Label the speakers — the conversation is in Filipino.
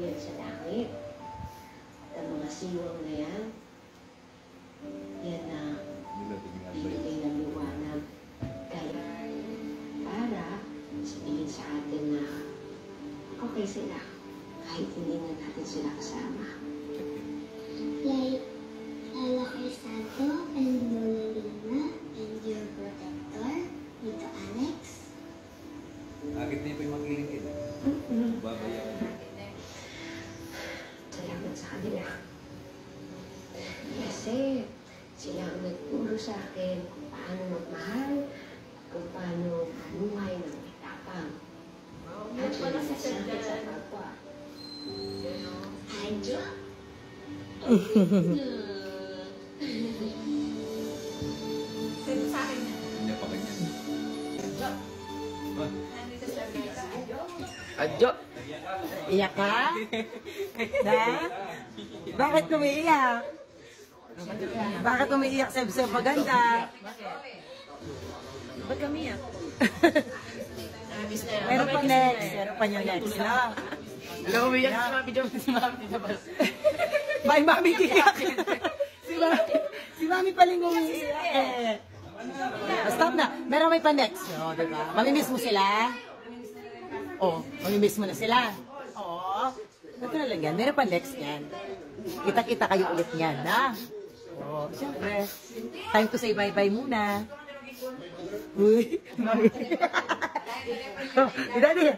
Speaker 1: yan sa langit. At ang mga siwang na yan, yan na bibigay ng liwanag. Kaya para sabihin sa atin na okay sila kahit hindi na natin sila kasama.
Speaker 2: Like Lala Crisanto and Lola Lina and your protector, Tito Alex.
Speaker 3: Agad na yung mag-iling-il. Babayaw.
Speaker 1: Salamat sa kanila. Kasi sila ang nagturo sa akin kung paano magmahal, kung paano mamuhay ng may tapang. At pinagkasakit sa kapwa.
Speaker 2: Adyo.
Speaker 4: Sino sa akin na?
Speaker 3: Hindi pa ganyan.
Speaker 4: Nandito sa Amerika.
Speaker 5: Adyo! Iyak ka? Na? Bakit umiiyak? Bakit umiiyak sa maganda?
Speaker 4: Ba't kami yan?
Speaker 5: Meron pa next. Meron pa yung next. Na?
Speaker 4: Ikaw umiyak si Mami Jom. Si Mami Jom.
Speaker 5: May mami iyak. Si mami paling umiiyak eh. Stop na. Meron may pa next. O, diba? Mamimiss mo sila? O, mamimiss mo na sila? Oo. Ito na lang yan. Meron pa next yan. Kita-kita kayo ulit yan, ha? O, syempre. Time to say bye-bye muna. Uy. Daddy.